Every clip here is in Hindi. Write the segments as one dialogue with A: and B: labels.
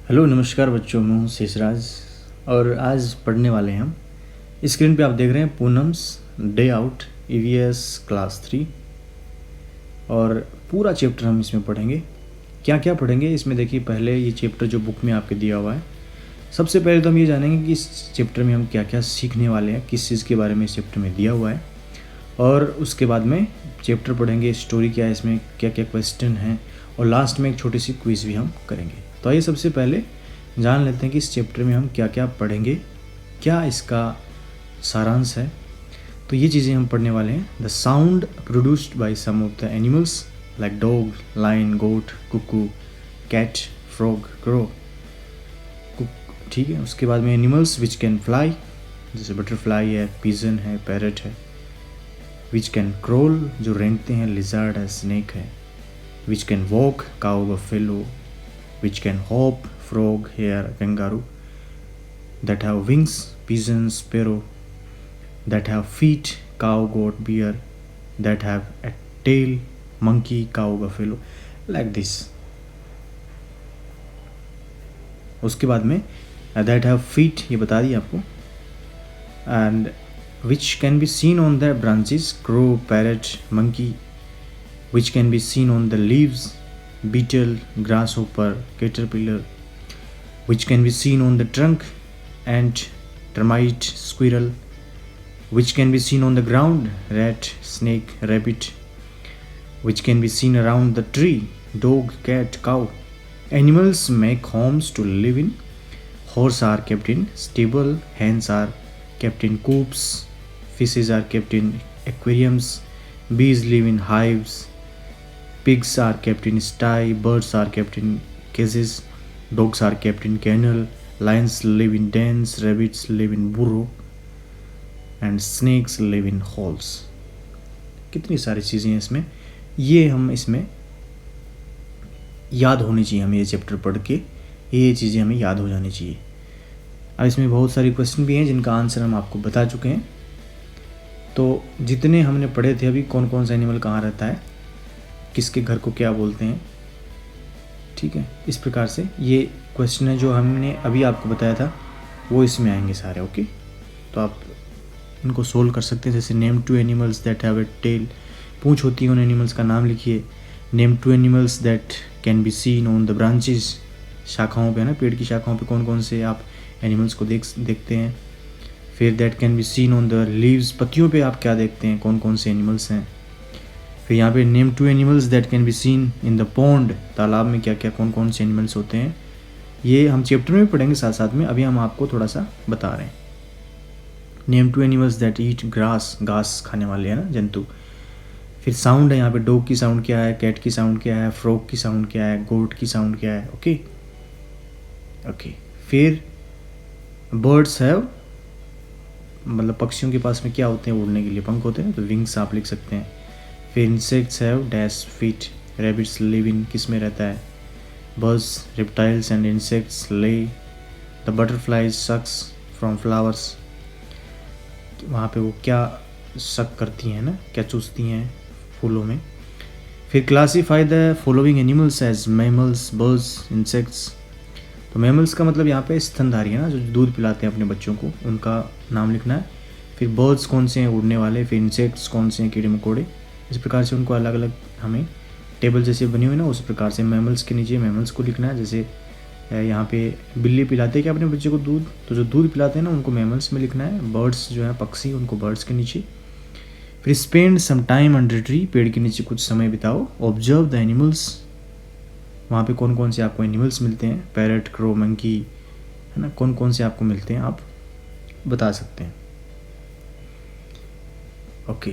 A: हेलो नमस्कार बच्चों, मैं हूँ शेषराज और आज पढ़ने वाले हैं हम। स्क्रीन पे आप देख रहे हैं Poonam's day out EVS class 3 और पूरा चैप्टर हम इसमें पढ़ेंगे। क्या क्या पढ़ेंगे इसमें देखिए, पहले ये चैप्टर जो बुक में आपके दिया हुआ है, सबसे पहले तो हम ये जानेंगे कि इस चैप्टर में हम क्या क्या सीखने वाले हैं, किस चीज़ के बारे में इस चैप्टर में दिया हुआ है। और उसके बाद में चैप्टर पढ़ेंगे, स्टोरी क्या है इसमें, क्या क्या क्वेश्चन हैं, और लास्ट में एक छोटी सी क्विज़ भी हम करेंगे। तो आइए सबसे पहले जान लेते हैं कि इस चैप्टर में हम क्या क्या पढ़ेंगे, क्या इसका सारांश है। तो ये चीज़ें हम पढ़ने वाले हैं। The sound produced by some of the animals like dog, lion, goat, cuckoo, cat, frog, crow. ठीक है, उसके बाद में एनिमल्स विच कैन फ्लाई, जैसे बटरफ्लाई है, पिजन है, पैरट है। विच कैन क्रोल, जो रेंगते हैं, लिजर्ड है, स्नेक है। Which can walk, cow, buffalo. Which can hop, frog, hare, kangaroo. That have wings, pigeon, sparrow. That have feet, cow, goat, bear. That have a tail, monkey, cow, buffalo. Like this. उसके बाद में that have feet ये बता दिया आपको, and which can be seen on the branches, crow, parrot, monkey. Which can be seen on the leaves, beetle, grasshopper, caterpillar. Which can be seen on the trunk, ant, termite, squirrel. Which can be seen on the ground, rat, snake, rabbit. Which can be seen around the tree, dog, cat, cow. Animals make homes to live in. Horses are kept in stable, hens are kept in coops, fishes are kept in aquariums, bees live in hives, pigs are kept in sty, birds are kept in cages. Dogs are kept in kennel, lions live in dens, rabbits live in burrow, and snakes live in holes. कितनी सारी चीज़ें हैं इसमें, ये हम इसमें याद होनी चाहिए। हमें ये चैप्टर पढ़ के ये चीज़ें हमें याद हो जानी चाहिए। अब इसमें बहुत सारी क्वेश्चन भी हैं जिनका आंसर हम आपको बता चुके हैं। तो जितने हमने पढ़े थे अभी, कौन कौन सा एनिमल कहाँ रहता है, किसके घर को क्या बोलते हैं, ठीक है, इस प्रकार से ये क्वेश्चन है जो हमने अभी आपको बताया था, वो इसमें आएंगे सारे। ओके, तो आप इनको सोल्व कर सकते हैं। जैसे name 2 animals that have a tail, पूंछ होती है उन एनिमल्स का नाम लिखिए। Name 2 animals that can be seen on the branches, शाखाओं पे है ना, पेड़ की शाखाओं पे कौन कौन से आप एनिमल्स को देखते हैं। फिर that can be seen on the leaves, पत्तियों पे आप क्या देखते हैं, कौन कौन से एनिमल्स हैं। फिर यहाँ पे name 2 animals that can be seen in the pond, तालाब में क्या क्या कौन कौन से एनिमल्स होते हैं। ये हम चैप्टर में पढ़ेंगे साथ साथ में, अभी हम आपको थोड़ा सा बता रहे हैं। Name 2 animals that eat grass, घास खाने वाले हैं ना, जंतु। फिर साउंड है यहाँ पे, डॉग की साउंड क्या है, कैट की साउंड क्या है, फ्रॉग की साउंड क्या है, गोट की साउंड क्या है। Okay okay. फिर बर्ड्स हैव, मतलब पक्षियों के पास में क्या होते हैं, उड़ने के लिए पंख होते हैं, तो विंग्स आप लिख सकते हैं। फिर insects have dash feet, rabbits live in, किस में रहता है, बर्ड्स, रेप्टाइल्स एंड इंसेक्ट्स ले। The butterflies sucks from flowers, वहाँ पे वो क्या सक करती हैं ना, क्या चूसती हैं फूलों में। फिर classify the following animals as mammals, birds, insects. तो मैमल्स का मतलब यहाँ पे स्तनधारी है ना, जो दूध पिलाते हैं अपने बच्चों को, उनका नाम लिखना है। फिर बर्ड्स कौन से हैं, उड़ने वाले। फिर इंसेक्ट्स कौन से हैं, कीड़े मकोड़े। इस प्रकार से उनको अलग अलग हमें टेबल जैसे बनी हुई ना, उस प्रकार से मैमल्स के नीचे मैमल्स को लिखना है। जैसे यहाँ पे बिल्ली पिलाते हैं क्या अपने बच्चे को दूध, तो जो दूध पिलाते हैं ना उनको मैमल्स में लिखना है। बर्ड्स जो है पक्षी, उनको बर्ड्स के नीचे। फिर spend some time under tree, पेड़ के नीचे कुछ समय बिताओ। ऑब्जर्व द एनिमल्स, वहाँ पे कौन कौन से आपको एनिमल्स मिलते हैं, पैरट, क्रो, मंकी, है ना, कौन कौन से आपको मिलते हैं आप बता सकते हैं। ओके,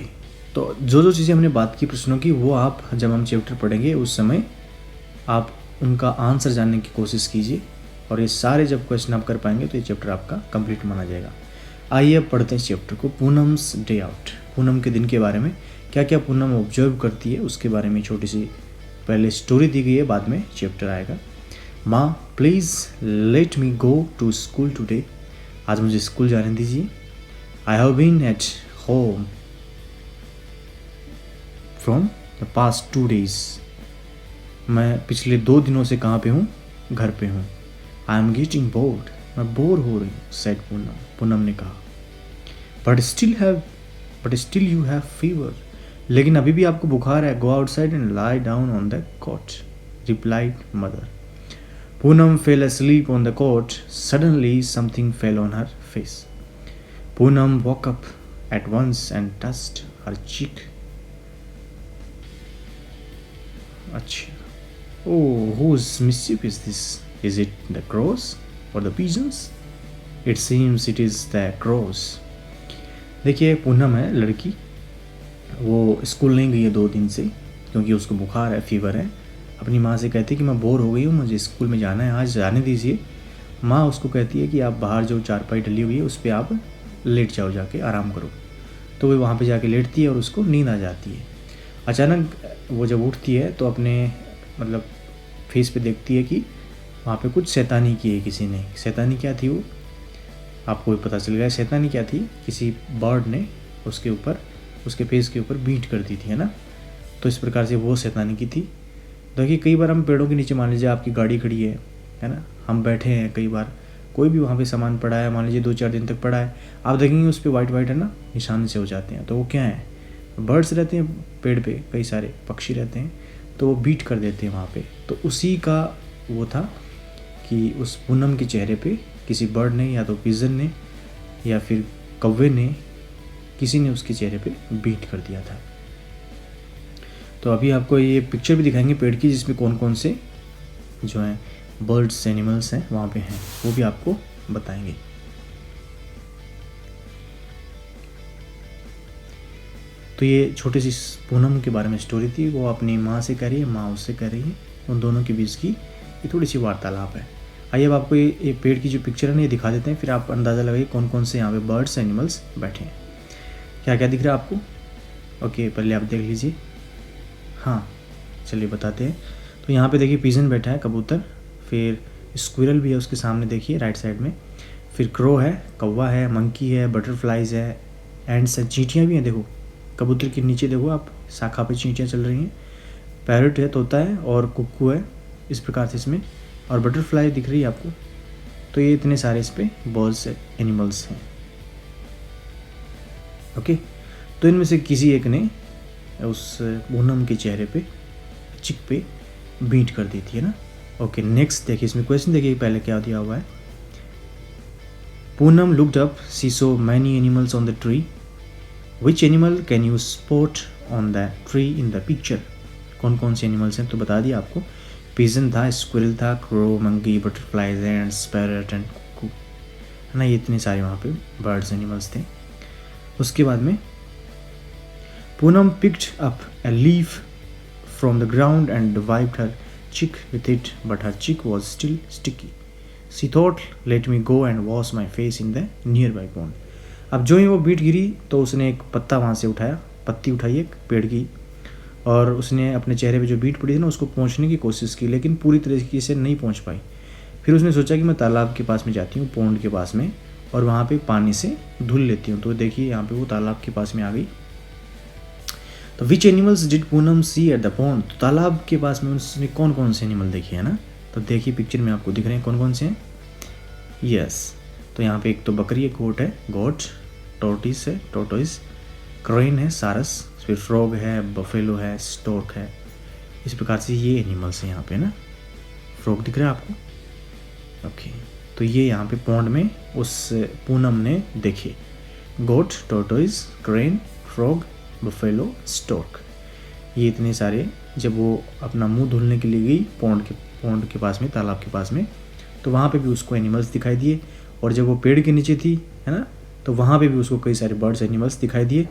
A: तो जो चीज़ें हमने बात की प्रश्नों की, वो आप जब हम चैप्टर पढ़ेंगे उस समय आप उनका आंसर जानने की कोशिश कीजिए, और ये सारे जब क्वेश्चन आप कर पाएंगे तो ये चैप्टर आपका कंप्लीट माना जाएगा। आइए अब पढ़ते हैं चैप्टर को, पूनम्स डे आउट। पूनम के दिन के बारे में, क्या क्या पूनम ऑब्जर्व करती है उसके बारे में छोटी सी पहले स्टोरी दी गई है, बाद में चैप्टर आएगा। माँ please let me go to school today, आज मुझे स्कूल जाने दीजिए। I have been at home from the past 2 days, मैं पिछले 2 दिनों से कहाँ पे हूँ, घर पे हूँ। आई एम गेटिंग बोर्ड, मैं बोर हो रही हूँ, सेड पूनम, पूनम ने कहा। But still you have fever, लेकिन अभी भी आपको बुखार है। Go outside and lie down on the cot, replied mother. Poonam fell asleep on the cot. Suddenly something fell on her face. Poonam woke up at once and touched her cheek. Achha. Oh, whose mischief is this? Is it the crows or the pigeons? It seems it is the crows. देखिए पूनम है लड़की, वो स्कूल नहीं गई है 2 दिन से क्योंकि उसको बुखार है, फीवर है। अपनी माँ से कहती है कि मैं बोर हो गई हूँ, मुझे स्कूल में जाना है, आज जाने दीजिए। माँ उसको कहती है कि आप बाहर जो चारपाई डली हुई है उस पर आप लेट जाओ, जाके आराम करो। तो वो वहाँ पे जाके लेटती है और उसको नींद आ जाती है। अचानक वो जब उठती है तो अपने मतलब फेस पे देखती है कि वहाँ पे कुछ शैतानी की है किसी ने। शैतानी क्या थी वो आपको भी पता चल गया। शैतानी क्या थी, किसी बर्ड ने उसके ऊपर, उसके फेस के ऊपर बीट कर दी थी, है ना। तो इस प्रकार से वो शैतानी की थी। देखिए कई बार हम पेड़ों के नीचे, मान लीजिए आपकी गाड़ी खड़ी है ना, हम बैठे हैं, कई बार कोई भी वहाँ पे सामान पड़ा है, मान लीजिए 2-4 दिन तक पड़ा है, आप देखेंगे उस पर वाइट वाइट है ना निशान से हो जाते हैं। तो वो क्या है, बर्ड्स रहते हैं पेड़ पे, कई सारे पक्षी रहते हैं, तो वो बीट कर देते हैं वहाँ पे। तो उसी का वो था कि उस पूनम के चेहरे पे किसी बर्ड ने या तो पिजन ने या फिर कौवे ने, किसी ने उसके चेहरे पे बीट कर दिया था। तो अभी आपको ये पिक्चर भी दिखाएंगे पेड़ की, जिसमें कौन कौन से जो हैं बर्ड्स एनिमल्स हैं वहाँ पे हैं, वो भी आपको बताएंगे। तो ये छोटी सी पूनम के बारे में स्टोरी थी, वो अपनी माँ से कह रही है, माँ उससे कह रही है, उन दोनों के बीच की ये थोड़ी सी वार्तालाप है। आइए अब आपको ये पेड़ की जो पिक्चर है ना ये दिखा देते हैं, फिर आप अंदाज़ा लगाइए कौन कौन से यहाँ पे बर्ड्स एनिमल्स बैठे हैं। क्या क्या दिख रहा है आपको? ओके, पहले आप देख लीजिए। हाँ चलिए बताते हैं। तो यहाँ पे देखिए पिजन बैठा है, कबूतर, फिर स्क्विरल भी है उसके सामने देखिए राइट साइड में, फिर क्रो है, कौवा है, मंकी है, बटरफ्लाइज है, एंड्स है, चींटियाँ भी हैं। देखो कबूतर के नीचे देखो आप, शाखा पे चींटियाँ चल रही हैं, पैरट है, तोता है, और कुक्कू है, इस प्रकार से इसमें, और बटरफ्लाई दिख रही है आपको। तो ये इतने सारे इस पे बर्ड्स एनिमल्स हैं। ओके, तो इनमें से किसी एक ने उस पूनम के चेहरे पे, चिक पे बीट कर दी थी, है ना। ओके नेक्स्ट देखिए, इसमें क्वेश्चन देखिए पहले क्या दिया हुआ है। Poonam looked up, see so many animals on the tree, which animal can you spot on the tree in the picture. कौन कौन से एनिमल्स हैं तो बता दिया आपको। पिजन था, स्क्विरल था, crow, monkey, butterflies and parrot and cuckoo, है ना। ये इतने सारे वहाँ पे बर्ड्स एनिमल्स थे। उसके बाद में Poonam picked up a leaf from the ground and wiped her cheek with it, but her cheek was still sticky. She thought, let me go and wash my face in the nearby pond. अब जो ही वो बीट गिरी तो उसने एक पत्ता वहाँ से उठाया, पत्ती उठाई एक पेड़ की, और उसने अपने चेहरे पे जो बीट पड़ी थी ना उसको पोंछने की कोशिश की, लेकिन पूरी तरीके से नहीं पहुँच पाई। फिर उसने सोचा कि मैं तालाब के पास में जाती हूँ, पोंड के पास में, और वहाँ पे पानी से धुल लेती हूँ। तो देखिए यहाँ पे वो तालाब के पास में आ गई। तो which animals did Poonam see at the pond, तो तालाब के पास में उसने कौन कौन से एनिमल देखे, है ना। तो देखिए पिक्चर में आपको दिख रहे हैं कौन कौन से हैं। यस, तो यहाँ पे एक तो बकरी है, गोट है, गोट, टोर्टिस है, टोर्टोइस, क्रेन है, सारस, फिर फ्रॉग है, बफेलो है, स्टोर्क है। इस प्रकार से ये एनिमल्स हैं यहाँ पे ना। फ्रॉग दिख रहा है आपको? ओके, तो ये यहाँ पे पॉन्ड में उस पूनम ने देखे। गोट, टोर्टोइस, क्रेन, फ्रॉग, बफेलो, स्टोर्क, ये इतने सारे। जब वो अपना मुंह धुलने के लिए गई पॉन्ड के पास में, तालाब के पास में, तो वहाँ पे भी उसको एनिमल्स दिखाई दिए। और जब वो पेड़ के नीचे थी, है ना, तो वहाँ पे भी उसको कई सारे बर्ड्स एनिमल्स दिखाई दिए।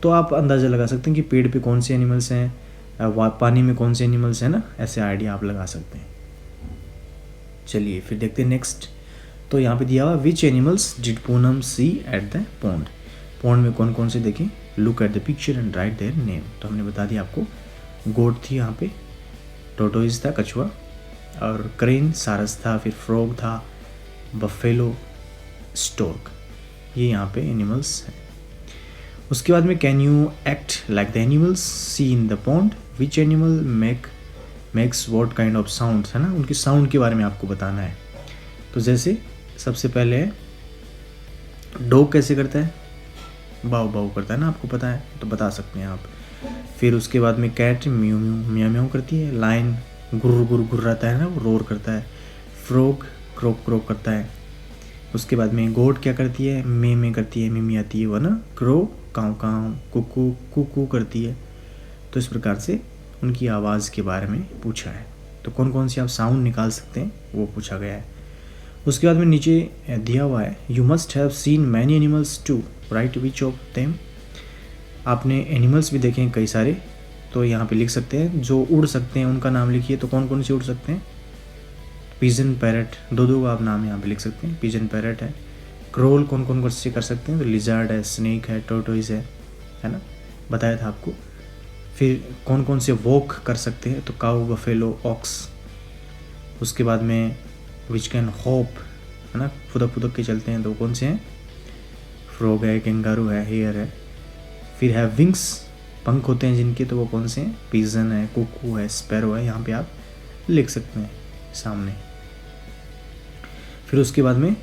A: तो आप अंदाज़ा लगा सकते हैं कि पेड़ पे कौन से एनिमल्स हैं, पानी में कौन से एनिमल्स हैं ना, ऐसे आइडिया आप लगा सकते हैं। चलिए फिर देखते हैं नेक्स्ट। तो यहाँ पे दिया हुआ which animals did Poonam see at the pond, pond में कौन कौन से देखें, look at the picture and write their name. तो हमने बता दिया आपको, गोट थी यहाँ पे, टोटोइस था, कछुआ, और क्रेन, सारस था, फिर फ्रॉग था, बफेलो, स्टोर्क, ये यहाँ पे एनिमल्स हैं। उसके बाद में can you act like the animals see in the pond, which animal makes what kind of sound, है ना, उनके साउंड के बारे में आपको बताना है। तो जैसे सबसे पहले है डॉग कैसे करता है, बाऊ बाऊ करता है ना, आपको पता है तो बता सकते हैं आप। फिर उसके बाद में कैट म्यू म्यू म्याऊ म्याऊ करती है, लायन गुर गुर गुर्राता है ना, वो रोर करता है, फ्रॉग क्रोक क्रोक करता है। उसके बाद में गोट क्या करती है, मे करती है, मिमी आती है वो ना, क्रो काँव काँव, कुकू कुकू करती है। तो इस प्रकार से उनकी आवाज़ के बारे में पूछा है। तो कौन कौन सी आप साउंड निकाल सकते हैं वो पूछा गया है। उसके बाद में नीचे दिया हुआ है you must have seen many animals too, right which of them. आपने एनिमल्स भी देखे हैं कई सारे, तो यहाँ पे लिख सकते हैं जो उड़ सकते हैं उनका नाम लिखिए। तो कौन कौन से उड़ सकते हैं, पिजन पैरट, दो आप नाम यहाँ पे लिख सकते हैं, पिजन पैरट है। क्रोल कौन कौन से कर सकते हैं, तो लिजर्ड है, स्नेक है, टोर्टोइज है ना, बताया था आपको। फिर कौन कौन से वॉक कर सकते हैं, तो काऊ बफेलो ऑक्स। उसके बाद में विच कैन हॉप है ना, फुदक फुदक के चलते हैं, तो कौन से हैं, फ्रॉग है, कैंगारू है, हेयर है। फिर है विंग्स, पंख होते हैं जिनके, तो वो कौन से हैं, पिजन है, कुकू है, स्पैरो है, यहाँ पे आप लिख सकते हैं सामने। फिर उसके बाद में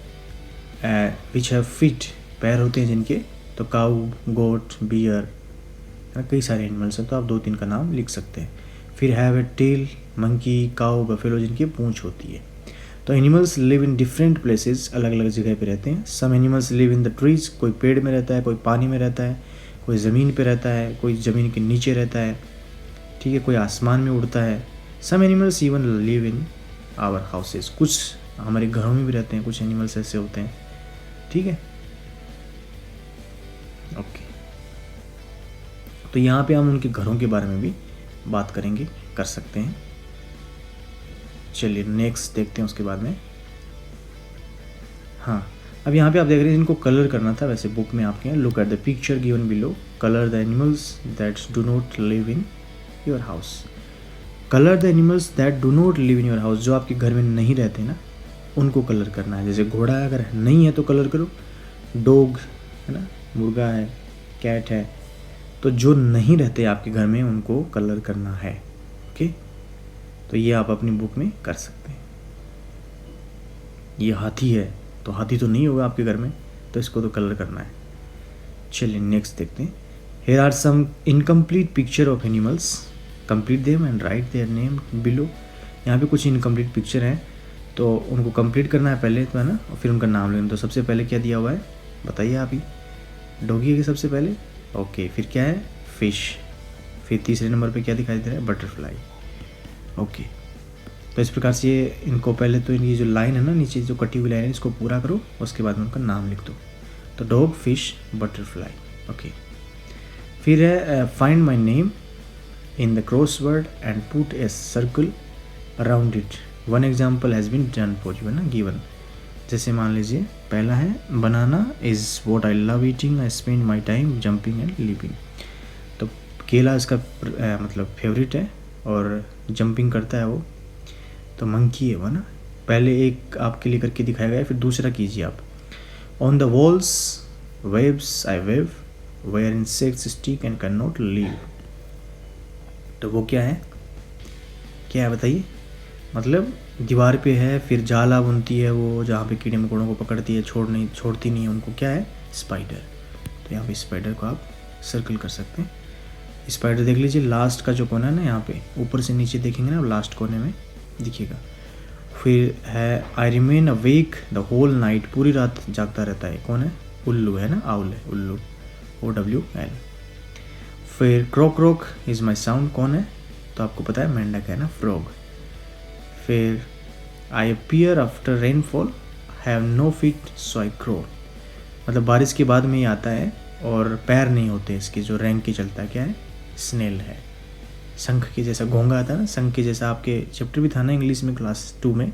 A: विच हैव फीट, पैर होते हैं जिनके, तो काऊ, गोट, बियर है ना, कई सारे एनिमल्स हैं, तो आप 2-3 का नाम लिख सकते हैं। फिर have a tail, monkey, cow, buffalo जिनकी पूंछ होती है। तो animals live in different places, अलग अलग जगह पे रहते हैं। Some animals live in the trees, कोई पेड़ में रहता है, कोई पानी में रहता है, कोई ज़मीन पे रहता है, कोई ज़मीन के नीचे रहता है, ठीक है, कोई आसमान में उड़ता है। Some animals even live in our houses, कुछ हमारे घरों में भी रहते हैं, कुछ एनिमल्स ऐसे होते हैं, ठीक है, ओके। तो यहाँ पे हम उनके घरों के बारे में भी बात करेंगे, कर सकते हैं। चलिए नेक्स्ट देखते हैं उसके बाद में। हाँ, अब यहाँ पे आप देख रहे हैं इनको कलर करना था, वैसे बुक में आपके look at the picture given below, colour the animals that do not live in your house. Colour the animals that do not live in your house, जो आपके घर में नहीं रहते ना उनको कलर करना है। जैसे घोड़ा अगर नहीं है तो कलर करो, डॉग है ना, मुर्गा है, कैट है, तो जो नहीं रहते आपके घर में उनको कलर करना है, ओके। तो ये आप अपनी बुक में कर सकते हैं। ये हाथी है, तो हाथी तो नहीं होगा आपके घर में, तो इसको तो कलर करना है। चलिए नेक्स्ट देखते हैं। Here are some incomplete picture of animals, complete them and write their name below. यहाँ पे कुछ इनकम्प्लीट पिक्चर हैं, तो उनको कंप्लीट करना है पहले, तो है ना, और फिर उनका नाम लेना। तो सबसे पहले क्या दिया हुआ है बताइए आप ही, डॉगी है कि सबसे पहले, ओके। फिर क्या है, फिश। फिर तीसरे नंबर पे क्या दिखाई दे रहा है, बटरफ्लाई, ओके। तो इस प्रकार से ये इनको पहले तो इनकी जो लाइन है ना नीचे जो कटी हुई लाइन है इसको पूरा करो, उसके बाद में उनका नाम लिख दो। तो डॉग, फिश, बटरफ्लाई, ओके। फिर है find my name in the crossword and put a circle around it, one example has been done for you, है ना, गिवन। जैसे मान लीजिए पहला है banana is what I love eating, I spend my time jumping and living. तो केला इसका मतलब फेवरेट है और जंपिंग करता है वो, तो मंकी है वो ना। पहले एक आपके लिए करके दिखाया गया है, फिर दूसरा कीजिए आप। On the walls waves I wave, where insects stick and can not leave. तो वो क्या है, क्या है बताइए, मतलब दीवार पे है, फिर जाला बुनती है वो, जहाँ पे कीड़े मकोड़ों को पकड़ती है, छोड़ती नहीं है उनको, क्या है, स्पाइडर। तो यहाँ पे स्पाइडर को आप सर्कल कर सकते हैं। स्पाइडर देख लीजिए लास्ट का जो कोना है ना, यहाँ पे ऊपर से नीचे देखेंगे ना, लास्ट कोने में दिखिएगा। फिर है I remain awake the whole night, पूरी रात जागता रहता है, कौन है, उल्लू है ना, आउल है, उल्लू, OWL। फिर crook crook is my sound, कौन है, तो आपको पता है मेंढक है ना, फ्रॉग। फिर I appear after rainfall, have no feet so I crow, मतलब बारिश के बाद में ही आता है और पैर नहीं होते इसके, जो रैंक के चलता है, क्या है, स्नेल है। शंख के जैसा घोंगा आता है ना, शंख के जैसा, आपके चैप्टर भी था ना इंग्लिश में क्लास 2 में,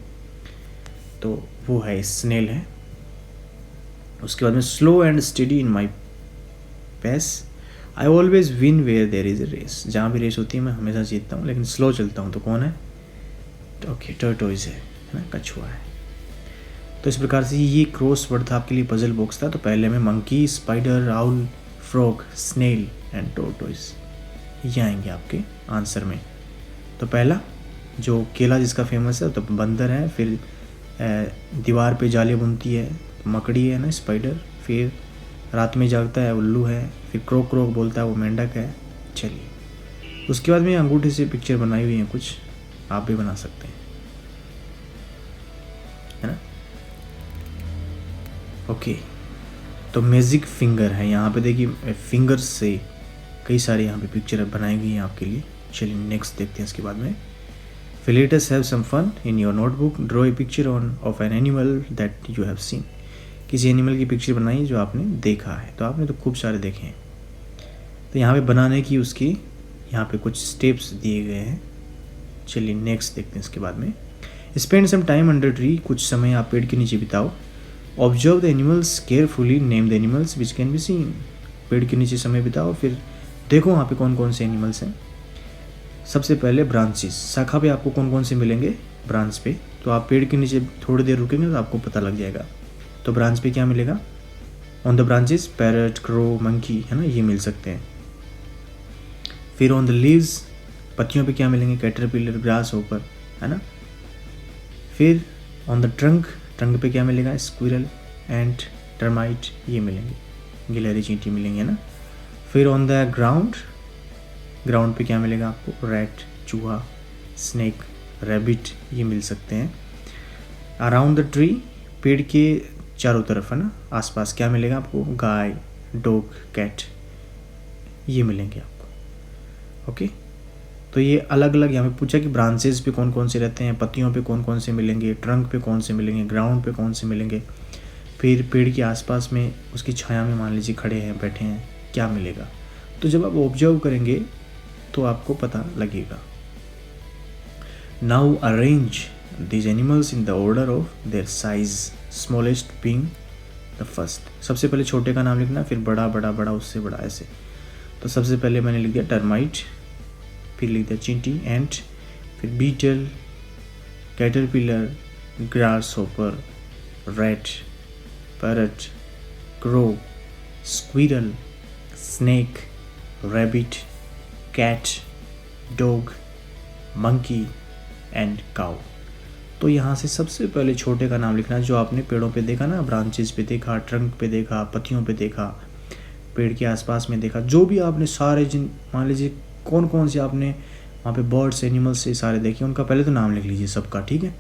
A: तो वो है, स्नेल है। उसके बाद में slow and steady in my pace, I always win where there is a race, जहाँ भी रेस होती है मैं हमेशा जीतता हूँ, लेकिन स्लो चलता हूँ, तो कौन है, ओके, टर्टोइज है ना, कछुआ है। तो इस प्रकार से ये क्रॉस वर्ड था आपके लिए, पजल बॉक्स था। तो पहले में monkey, spider, owl, frog, snail and tortoise, ये आएंगे आपके आंसर में। तो पहला जो केला जिसका फेमस है, तो बंदर है, फिर दीवार पे जाले बुनती है, मकड़ी है ना, स्पाइडर। फिर रात में जागता है, उल्लू है। फिर क्रोक क्रोक बोलता है, वो मेंढक है। चलिए, उसके बाद में अंगूठे से पिक्चर बनाई हुई है कुछ, आप भी बना सकते हैं, है ना। ओके, तो मैजिक फिंगर है यहाँ पे, देखिए फिंगर्स से कई सारे यहाँ पे पिक्चर बनाई गई हैं आपके लिए। चलिए नेक्स्ट देखते हैं इसके बाद में। Let us have some fun in your notebook. Draw a picture of an animal that you have seen. किसी एनिमल की पिक्चर बनाई जो आपने देखा है। तो आपने तो खूब सारे देखे हैं। तो यहाँ पे बनाने की उसकी यहाँ पे कुछ स्टेप्स दिए गए हैं। चलिए नेक्स्ट देखते हैं इसके बाद में। Spend some time under tree, कुछ समय आप पेड़ के नीचे बिताओ। Observe the animals carefully, name the animals which can be seen. पेड़ के नीचे समय बिताओ, फिर देखो वहाँ पे कौन कौन से एनिमल्स हैं। सबसे पहले ब्रांचेस, शाखा पे आपको कौन कौन से मिलेंगे ब्रांच पे। तो आप पेड़ के नीचे थोड़ी देर रुकेंगे तो आपको पता लग जाएगा। तो ब्रांच पे क्या मिलेगा, on the branches parrot, crow, monkey, है ना, ये मिल सकते हैं। फिर ऑन द लीव्स, पत्तियों पे क्या मिलेंगे, कैटरपिलर, ग्रास होपर, है ना। फिर ऑन द ट्रंक, ट्रंक पे क्या मिलेगा, स्क्विरल, एंट, टर्माइट, ये मिलेंगे, गिलहरी, चींटी मिलेंगे, है ना। फिर ऑन द ग्राउंड, ग्राउंड पे क्या मिलेगा आपको, रैट, चूहा, स्नेक, रैबिट, ये मिल सकते हैं। अराउंड द ट्री, पेड़ के चारों तरफ, है ना, आसपास क्या मिलेगा आपको, गाय, डॉग, कैट, ये मिलेंगे आपको। ओके, तो ये अलग अलग यहाँ पे पूछा कि ब्रांचेस पे कौन कौन से रहते हैं, पत्तियों पे कौन कौन से मिलेंगे, ट्रंक पे कौन से मिलेंगे, ग्राउंड पे कौन से मिलेंगे। फिर पेड़ के आसपास में उसकी छाया में मान लीजिए खड़े हैं, बैठे हैं, क्या मिलेगा। तो जब आप ऑब्जर्व करेंगे तो आपको पता लगेगा। Now arrange these animals in the order of their size, smallest being the first. सबसे पहले छोटे का नाम लिखना, फिर बड़ा, बड़ा, बड़ा, उससे बड़ा, ऐसे। तो सबसे पहले मैंने लिख दिया टर्माइट, फिर लिख दिया चींटी, एंट, फिर beetle, caterpillar, grasshopper, rat, parrot, crow, squirrel, snake, rabbit, cat, dog, monkey and cow. तो यहाँ से सबसे पहले छोटे का नाम लिखना जो आपने पेड़ों पे देखा ना, ब्रांचेस पे देखा, ट्रंक पे देखा, पत्तियों पे देखा, पेड़ के आसपास में देखा, जो भी आपने सारे जिन मान लीजिए कौन कौन से आपने वहाँ पे बर्ड्स, एनिमल्स से सारे देखे, उनका पहले तो नाम लिख लीजिए सबका, ठीक है।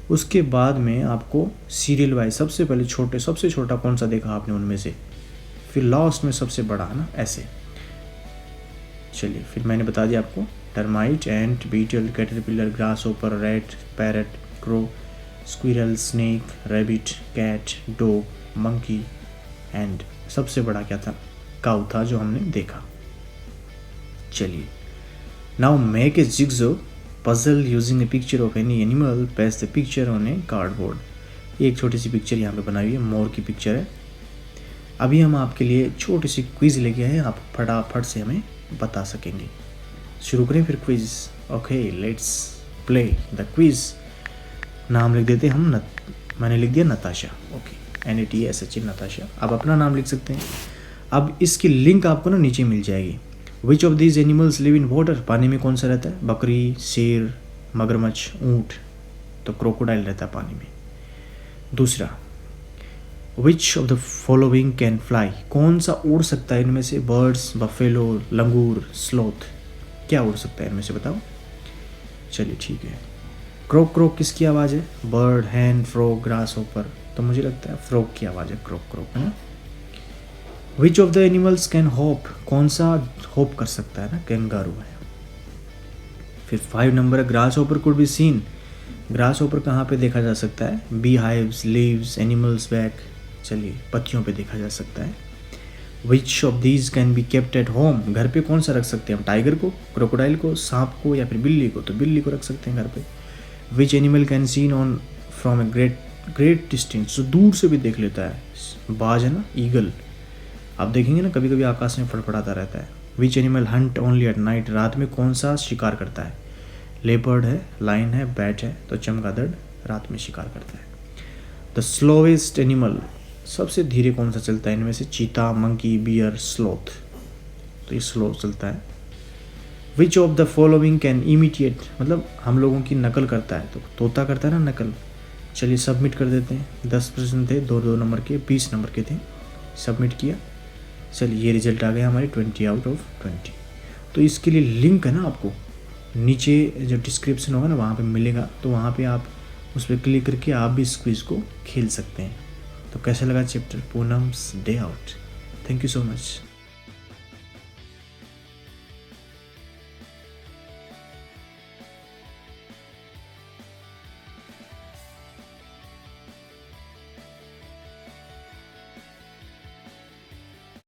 A: उसके बाद में आपको सीरियल वाइज सबसे पहले छोटे, सबसे छोटा कौन सा देखा आपने उनमें से, फिर लास्ट में सबसे बड़ा, है ना, ऐसे। चलिए, फिर मैंने बता दिया आपको termite, ant, beetle, caterpillar, grasshopper, rat, parrot, crow, squirrel, snake, rabbit, cat, dog, monkey and सबसे बड़ा क्या था, काऊ था, जो हमने देखा। चलिए, now make a jigsaw puzzle using A picture of any animal, paste the picture on A cardboard. एक छोटी सी पिक्चर यहाँ पे बनाई हुई है, मोर की पिक्चर है। अभी हम आपके लिए छोटी सी क्विज लेके आए हैं, आप फटाफट से हमें बता सकेंगे। शुरू करें फिर quiz. Okay, let's play the quiz. नाम लिख देते हम, मैंने लिख दिया नताशा। Okay, NATASHA, Natasha. आप अपना नाम लिख सकते हैं। अब इसकी लिंक आपको ना नीचे मिल जाएगी। Which of these animals live in water, पानी में कौन सा रहता है, बकरी, शेर, मगरमच्छ, ऊँट। तो क्रोकोडाइल रहता है पानी में। दूसरा, which of the following can fly, कौन सा उड़ सकता है इनमें से, बर्ड्स, बफेलो, लंगूर, स्लोथ, क्या उड़ सकता है इनमें से बताओ। चलिए ठीक है। क्रोक क्रोक किसकी आवाज़ है, बर्ड, हैन, फ्रॉग, ग्रास होपर। तो मुझे लगता है फ्रॉग की आवाज़ है, क्रोक क्रोक, है ना। Which of the animals can hop, कौन सा हॉप कर सकता है ना, कैंगारू है। फिर 5 नंबर है, grass hopper could be seen, grass hopper कहाँ पे देखा जा सकता है, bee hives, leaves, animals back. चलिए, पत्तियों पे देखा जा सकता है। Which of these can be kept at home, घर पे कौन सा रख सकते हैं हम, टाइगर को, क्रोकोडाइल को, सांप को, या फिर बिल्ली को। तो बिल्ली को रख सकते हैं घर पे। विच animal can seen on from a great distance, जो दूर से भी देख लेता है, बाज है ना, ईगल। आप देखेंगे ना कभी कभी आकाश में फड़फड़ाता रहता है। Which animal Hunt only at night, रात में कौन सा शिकार करता है, लेपर्ड है, लायन है, बैट है। तो चमगादड़ रात में शिकार करता है। द स्लोवेस्ट एनिमल, सबसे धीरे कौन सा चलता है इनमें से, चीता, मंकी, बियर, स्लोथ। तो ये स्लो चलता है। Which of the following can imitate, मतलब हम लोगों की नकल करता है। तो तोता करता है ना नकल, चलिए सबमिट कर देते हैं। 10 प्रश्न थे, 2-2 नंबर के, 20 नंबर के थे। सबमिट किया। चलिए ये रिज़ल्ट आ गया हमारे 20 आउट ऑफ 20। तो इसके लिए लिंक है ना, आपको नीचे जो डिस्क्रिप्शन होगा ना वहाँ पे मिलेगा, तो वहाँ पे आप उस पर क्लिक करके आप भी इस क्विज़ को खेल सकते हैं। तो कैसा लगा chapter Poonam's day out? Thank you so much.